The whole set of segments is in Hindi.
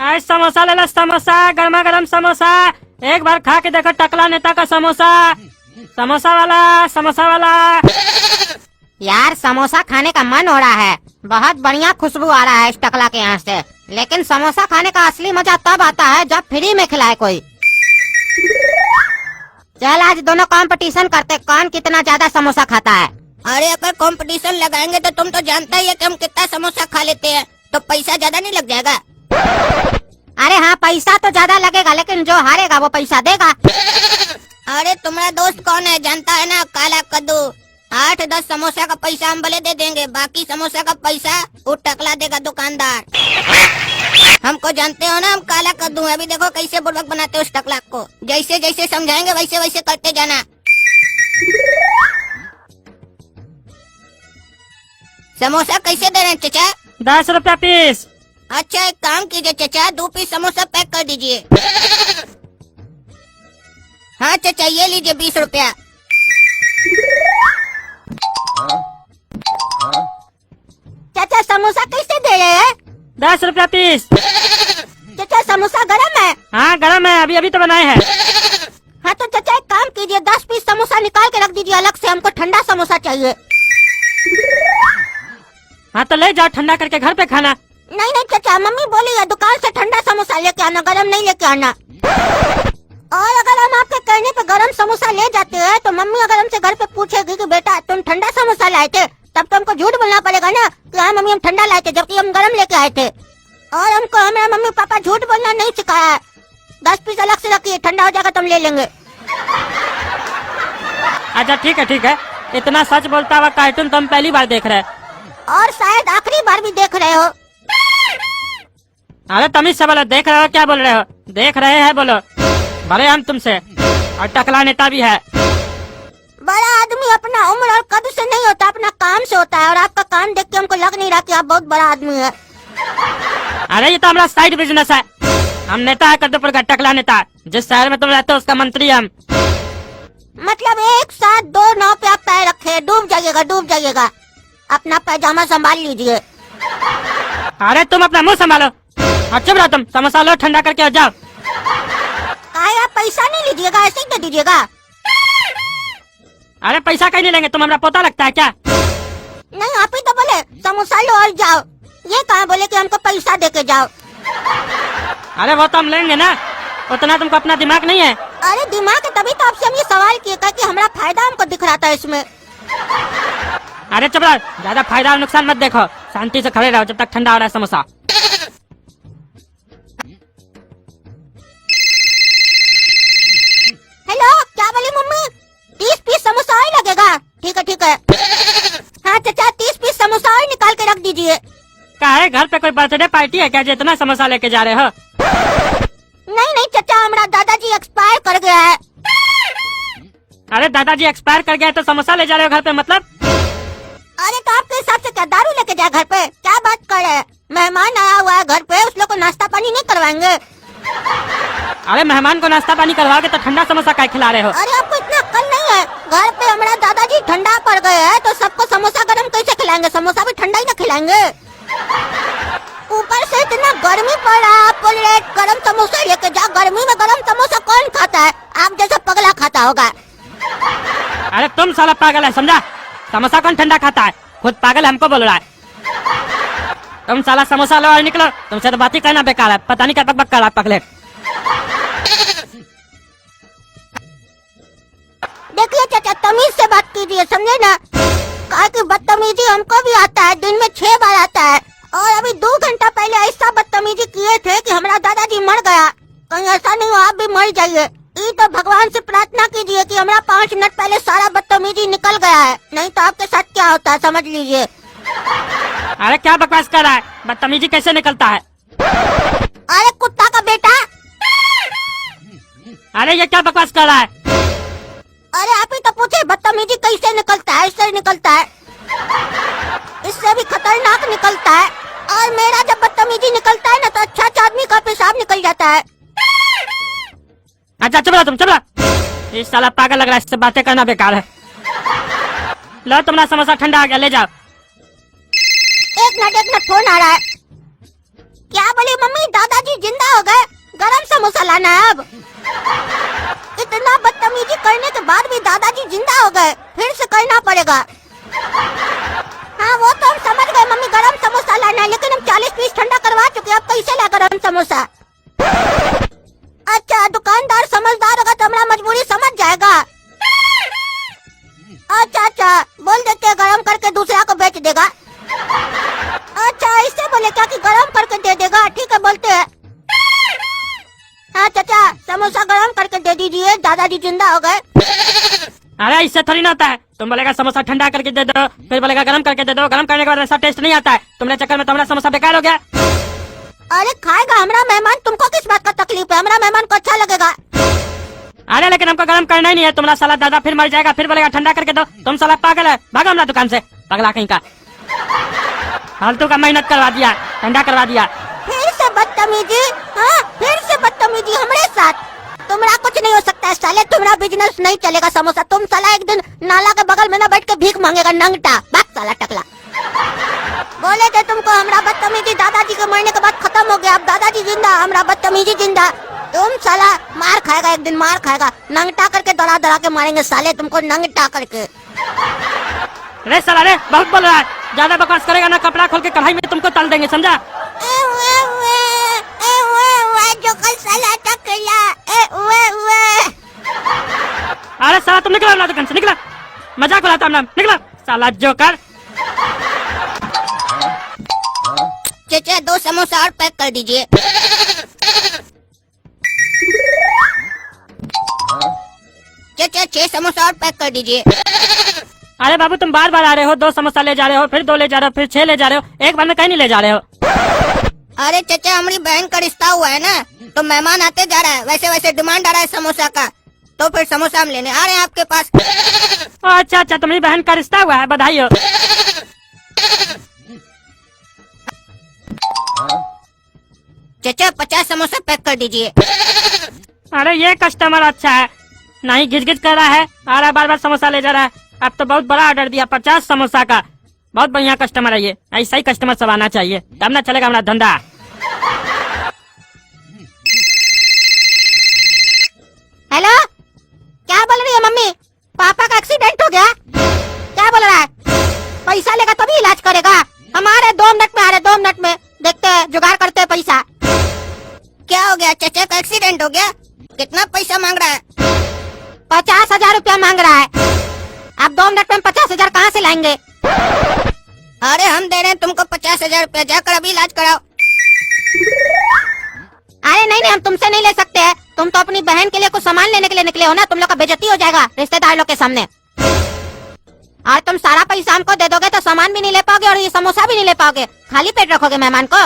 आज समोसा ले लो, समोसा, गर्मा गर्म समोसा। एक बार खा के देखो टकला नेता का समोसा। समोसा वाला, समोसा वाला। यार समोसा खाने का मन हो रहा है, बहुत बढ़िया खुशबू आ रहा है इस टकला के यहाँ से। लेकिन समोसा खाने का असली मजा तब आता है जब फ्री में खिलाए कोई। चल आज दोनों कंपटीशन करते, कौन कितना ज्यादा समोसा खाता है। अरे अगर कंपटीशन लगाएंगे तो तुम तो जानता ही है कि हम कितना समोसा खा लेते हैं, तो पैसा ज्यादा नहीं लग जाएगा? अरे हाँ पैसा तो ज्यादा लगेगा, लेकिन जो हारेगा वो पैसा देगा। अरे तुम्हारा दोस्त कौन है जानता है ना, काला कद्दू। 8-10 समोसा का पैसा हम भले दे देंगे, बाकी समोसा का पैसा वो टकला देगा दुकानदार। हमको जानते हो ना, हम काला कद्दू है। अभी देखो कैसे बुड़बक बनाते हो उस टकला को। जैसे जैसे समझाएंगे वैसे वैसे करते जाना। समोसा कैसे दे रहे हैं चचा? 10 रुपया पीस। अच्छा एक काम कीजिए चचा, 2 पीस समोसा पैक कर दीजिए। हाँ चचा ये लीजिए 20 रुपया। चाचा समोसा कैसे दे रहे हैं? 10 रुपया पीस। चाचा समोसा गरम है? हाँ गरम है, अभी अभी तो बनाए हैं। हाँ तो चाचा एक काम कीजिए, 10 पीस समोसा निकाल के रख दीजिए अलग से, हमको ठंडा समोसा चाहिए। हाँ तो ले जाओ ठंडा करके घर पे खाना। नहीं नहीं चाचा, मम्मी बोली है दुकान से ठंडा समोसा लेके आना, गरम नहीं लेके आना। और अगर हम आपके कहने पे गरम समोसा ले जाते हैं तो मम्मी अगर हमसे घर पे पूछेगी कि बेटा तुम ठंडा समोसा लाए थे, तब तो हमको झूठ बोलना पड़ेगा ना कि हाँ मम्मी हम ठंडा लाए थे, जबकि हम गरम लेके आए थे। और हमको हमारे मम्मी पापा झूठ बोलना नहीं सिखाया है। 10 पीस अलग से रखिए, ठंडा हो जाएगा तो हम ले लेंगे। अच्छा ठीक है ठीक है, इतना सच बोलता हुआ कार्टून तो हम पहली बार देख रहे हैं। और शायद आखिरी बार भी देख रहे हो। अरे तमीज से बोलो, देख रहे हो क्या बोल रहे हो? देख रहे हैं बोलो, बड़े हम तुमसे, और टकला नेता भी है। बड़ा आदमी अपना उम्र और कद से नहीं होता, अपना काम से होता है। और आपका काम देख के हमको लग नहीं रहा कि आप बहुत बड़ा आदमी है। अरे ये तो हमारा साइड बिजनेस है। हम नेता है कद्दूपुर का, टकला नेता। जिस शहर में तुम रहते हो उसका मंत्री हम। मतलब एक साथ 2 नाव पे आप पैर रखे, डूब जाइएगा डूब जाइएगा। अपना पैजामा संभाल लीजिए। अरे तुम अपना मुंह संभालो और चुप रहो तुम। समोसा लो ठंडा करके और जाओ। आप पैसा नहीं लीजिएगा, ऐसे ही दे दीजिएगा। अरे पैसा कहीं नहीं लेंगे, तुम हमारा पोता लगता है क्या? नहीं आप ही तो बोले समोसा लो और जाओ, ये कहाँ बोले कि हमको पैसा दे के जाओ। अरे वो तो हम लेंगे ना, उतना तुमको अपना दिमाग नहीं है। अरे दिमाग है तभी तो आपसे हम ये सवाल किए कि हमारा फायदा हमको दिख रहा था इसमें। अरे चुप रहो, ज्यादा फायदा और नुकसान मत देखो, शांति से खड़े रहो जब तक ठंडा हो रहा है समोसा। हेलो क्या बोली मम्मी? 30 पीस समोसा और लगेगा? ठीक है ठीक है। हाँ चाचा 30 पीस समोसा और निकाल के रख दीजिए। क्या है घर पे कोई बर्थडे पार्टी है क्या, जितना समोसा लेके जा रहे हो? नहीं नहीं चाचा, हमारा दादाजी एक्सपायर कर गया है। अरे दादाजी एक्सपायर कर गया तो समोसा ले जा रहे हो घर पे, मतलब? अरे तो आपके हिसाब से क्या दारू लेके जाए घर पे? क्या बात कर रहे हैं? मेहमान आया हुआ है घर पे, उस लोग को नाश्ता पानी नहीं करवाएंगे? अरे मेहमान को नाश्ता पानी करवाओगे तो ठंडा समोसा क्या खिला रहे हो? अरे आपको इतना अक्ल नहीं है? घर पे हमारा दादाजी ठंडा पड़ गए हैं तो सबको समोसा गरम कैसे खिलाएंगे? समोसा भी ठंडा ही ना खिलाएंगे। ऊपर से इतना गर्मी पड़ रहा है, आप बोल रहे गरम समोसा लेके जाओ। गर्मी में गरम समोसा कौन खाता है? आप जैसा पगला खाता होगा। अरे तुम साला पागल है समझा? समोसा कौन ठंडा खाता है? खुद पागल हमको बोल रहा है। तुम साला समोसा लो और निकलो, तुमसे तो बात ही करना बेकार है। पता नहीं क्या बकबक कर रहा है पगले। देखिए चाचा तमीज से बात कीजिए, समझे ना? कहा कि बदतमीजी हमको भी आता है, दिन में 6 बार आता है। और अभी 2 घंटा पहले ऐसा बदतमीजी किए थे कि हमारा दादाजी मर गया। कहीं ऐसा नहीं हो आप भी मर जाइए। ये तो भगवान से प्रार्थना कीजिए कि हमारा 5 मिनट पहले सारा बदतमीजी निकल गया है, नहीं तो आपके साथ क्या होता है समझ लीजिए। अरे क्या बकवास कर रहा है? बदतमीजी कैसे निकलता है? अरे कुत्ता का बेटा! अरे ये क्या बकवास कर रहा है? अरे आप ही तो पूछे बदतमीजी कैसे निकलता है? इससे निकलता है, इससे भी खतरनाक निकलता है। और मेरा जब बदतमीजी निकलता है ना तो अच्छा आदमी का पेशाब निकल जाता है। अच्छा चुप रहो तुम, चुप रहो। इस साला पागल लग रहा है, इससे बातें करना बेकार है। लो तुम्हारा समोसा ठंडा आ गया, ले जाओ। एक मिनट फोन आ रहा है। क्या बोली मम्मी? दादाजी जिंदा करना पड़ेगा। हाँ वो तो हम समझ गए मम्मी, गरम समोसा लाना है, लेकिन हम 40 पीस ठंडा करवा चुके, अब कैसे ला गरम समोसा? अच्छा दुकानदार समझदार होगा तो हमारा मजबूरी समझ जाएगा। अच्छा बोल देते हैं गरम करके दूसरा को बेच देगा। अच्छा इससे बोले क्या कि गरम करके दे देगा, ठीक है बोलते हैं। हाँ चाचा समोसा गरम करके दे दीजिए, दादाजी जिंदा हो गए। अरे इससे थोड़ी ना होता है। तुम बोलेगा समोसा ठंडा करके दे दो, फिर बोलेगा गरम करके दे दो, गरम करने के बाद ऐसा टेस्ट नहीं आता है। तुम्हारे चक्कर में तुम्हारा समोसा बेकार हो गया। अरे खाएगा हमारा मेहमान, तुमको किस बात का तकलीफ है? हमारा मेहमान को अच्छा लगेगा। अरे लेकिन हमको गरम करना ही नहीं है। तुम्हारा साला दादा फिर मर जाएगा, फिर बोलेगा ठंडा करके दो। तुम साला पागल है, भागो हमारा दुकान से, पगला कहीं का। फालतू का मेहनत करवा दिया, ठंडा करवा दिया। फिर से बदतमीजी, हाँ फिर से बदतमीजी हमारे साथ। तुम्हारा कुछ नहीं हो सकता है साले, तुम्हारा बिजनेस नहीं चलेगा समोसा। तुम साला एक दिन नाला के बगल में ना बैठ के भीख मांगेगा नंगटा, बात साला टकला। बोले थे तुमको हमारा बदतमीजी दादाजी के मरने के बाद खत्म हो गया, अब दादाजी जिंदा, हमारा बदतमीजी जिंदा। तुम साला मार खाएगा, एक दिन मार खाएगा, नंगटा करके दौड़ा दौड़ा के मारेंगे साले तुमको, नंगटा करके। अरे साला रे बहुत बोल रहा है, ज्यादा बकवास करेगा ना कपड़ा खोल के कढ़ाई में तुमको तल देंगे, समझा? जो कल साला टकला। अरे साला तुम निकलो दुकान से, निकला, मजाक उड़ाता हम, निकला साला जोकर। चाचा 2 समोसा और पैक कर दीजिए। चाचा 6 समोसा और पैक कर दीजिए। अरे बाबू तुम बार बार आ रहे हो, 2 समोसा ले जा रहे हो, फिर 2 ले जा रहे हो, फिर 6 ले जा रहे हो, एक बार में कहीं नहीं ले जा रहे हो। अरे चाचा हमारी बहन का रिश्ता हुआ है ना, तो मेहमान आते जा रहा है, वैसे वैसे डिमांड आ रहा है समोसा का, तो फिर समोसा हम लेने आ रहे हैं आपके पास। अच्छा तुम्हारी बहन का रिश्ता हुआ है, बधाई हो। चाचा 50 समोसा पैक कर दीजिए। अरे ये कस्टमर अच्छा है, नहीं घिच घिच कर रहा है, आ रहा बार बार समोसा ले जा रहा है। अब तो बहुत बड़ा ऑर्डर दिया 50 समोसा का, बहुत बढ़िया कस्टमर है ये, ऐसा ही कस्टमर सब आना चाहिए, तब ना चलेगा हमारा धंधा। हेलो क्या बोल रही है मम्मी? पापा का एक्सीडेंट हो गया? क्या बोल रहा है? पैसा लेगा तभी इलाज करेगा? हमारे 2 मिनट में आ रहे, 2 मिनट में, देखते हैं जुगाड़ करते हैं पैसा। क्या हो गया? चाचा का एक्सीडेंट हो गया? कितना पैसा मांग रहा है? 50,000 रुपया मांग रहा है। आप 2 मिनट में 50,000 कहाँ से लाएंगे? अरे हम दे रहे हैं तुमको 50,000 रुपया, जाकर अभी इलाज कराओ। अरे नहीं हम तुमसे नहीं ले सकते हैं, तुम तो अपनी बहन के लिए कुछ सामान लेने के लिए निकले हो ना, तुम लोग का बेइज्जती हो जाएगा रिश्तेदार लोग के सामने। और तुम सारा पैसा हमको दे दोगे तो सामान भी नहीं ले पाओगे और ये समोसा भी नहीं ले पाओगे, खाली पेट रखोगे मेहमान को।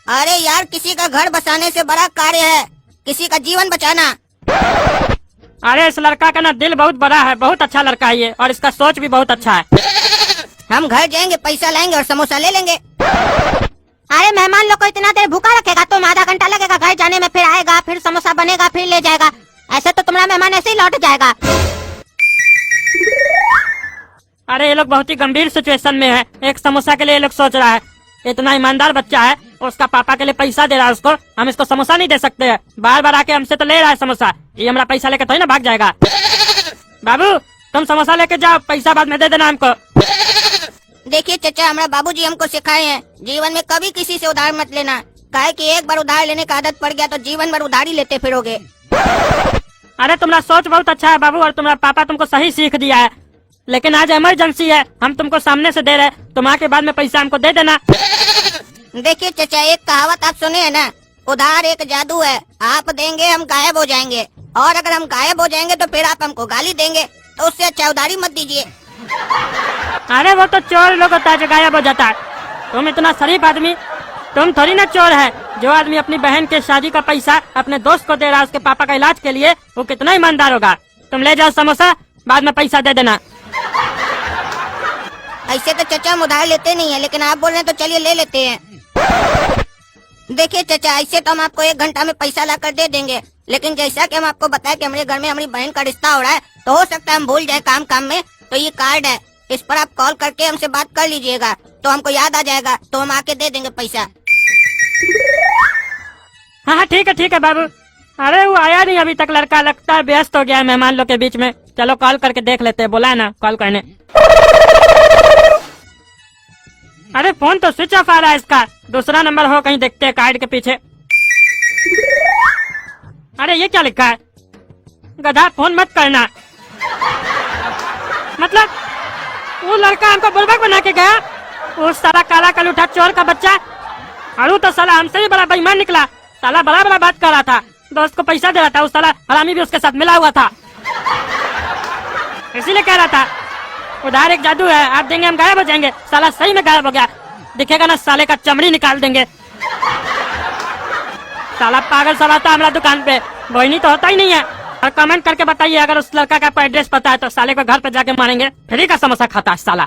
अरे यार किसी का घर बसाने से बड़ा कार्य है किसी का जीवन बचाना। अरे इस लड़का का ना दिल बहुत बड़ा है, बहुत अच्छा लड़का है ये, और इसका सोच भी बहुत अच्छा है। हम घर जाएंगे, पैसा लाएंगे और समोसा ले लेंगे। अरे मेहमान लोग को इतना देर भूखा रखेगा? तुम आधा घंटा लगेगा घर जाने में, फिर आएगा, फिर समोसा बनेगा, फिर ले जाएगा, ऐसे तो तुम्हारा मेहमान ऐसे ही लौट जाएगा। अरे ये लोग बहुत ही गंभीर सिचुएशन में है, एक समोसा के लिए ये लोग सोच रहा है। इतना ईमानदार बच्चा है, उसका पापा के लिए पैसा दे रहा है उसको, हम इसको समोसा नहीं दे सकते हैं। बार बार आके हमसे तो ले रहा है समोसा, ये हमारा पैसा लेके थोड़ी ना भाग जाएगा। बाबू तुम समोसा लेके जाओ, पैसा बाद में दे देना हमको। देखिए चाचा हमारा बाबूजी हमको सिखाए हैं जीवन में कभी किसी से उधार मत लेना, काहे कि एक बार उधार लेने का आदत पड़ गया तो जीवन भर उधार ही लेते फिरोगे। अरे तुम्हारा सोच बहुत अच्छा है बाबू, और तुम्हारा पापा तुमको सही सीख दिया है, लेकिन आज इमरजेंसी है, हम तुमको सामने से दे रहे, तुम आके बाद में पैसा हमको दे देना। देखिए चाचा एक कहावत आप सुने है ना, उधार एक जादू है, आप देंगे हम गायब हो जाएंगे, और अगर हम गायब हो जाएंगे तो फिर आप हमको गाली देंगे, तो उससे अच्छा उधारी मत दीजिए। अरे वो तो चोर लोग होता है जो गायब हो जाता है, तुम इतना शरीफ आदमी, तुम थोड़ी ना चोर है। जो आदमी अपनी बहन के शादी का पैसा अपने दोस्त को दे रहा है उसके पापा का इलाज के लिए, वो कितना ईमानदार होगा। तुम ले जाओ समोसा, बाद में पैसा दे देना। ऐसे तो चाचा हम उधार लेते नहीं है, लेकिन आप बोल रहे हैं तो चलिए ले लेते हैं। देखिए चाचा ऐसे तो हम आपको 1 घंटा में पैसा ला कर दे देंगे, लेकिन जैसा कि हम आपको बताया कि हमारे घर में हमारी बहन का रिश्ता हो रहा है, तो हो सकता है हम भूल जाए काम काम में, तो ये कार्ड है, इस पर आप कॉल करके हमसे बात कर लीजिएगा, तो हमको याद आ जाएगा, तो हम आके दे देंगे पैसा। हाँ ठीक है बाबू, अरे वो आया नहीं अभी तक लड़का, लगता है व्यस्त हो गया है मेहमान लोग के बीच में। चलो कॉल करके देख लेते हैं, बोला है ना कॉल करने। अरे फोन तो स्विच ऑफ आ रहा है इसका, दूसरा नंबर हो कहीं, देखते हैं कार्ड के पीछे। अरे ये क्या लिखा है, गधा फोन मत करना। मतलब वो लड़का हमको बुर्बक बना के गया, वो साला काला कलूठा चोर का बच्चा। अरू तो साला हमसे भी बड़ा बेईमान निकला, साला बड़ा बड़ा बात कर रहा था, दोस्त को पैसा दे रहा था, उस साला हरामी भी उसके साथ मिला हुआ था, इसीलिए कह रहा था उधार एक जादू है, आप देंगे हम गायब हो जाएंगे। साला सही में गायब हो गया, दिखेगा ना साले का चमड़ी निकाल देंगे। साला पागल सब आता हमारा दुकान पे, वही तो होता ही नहीं है। और कमेंट करके बताइए अगर उस लड़का का एड्रेस पता है तो साले को घर पे जाके मारेंगे, फ्री का समोसा खाता है साला।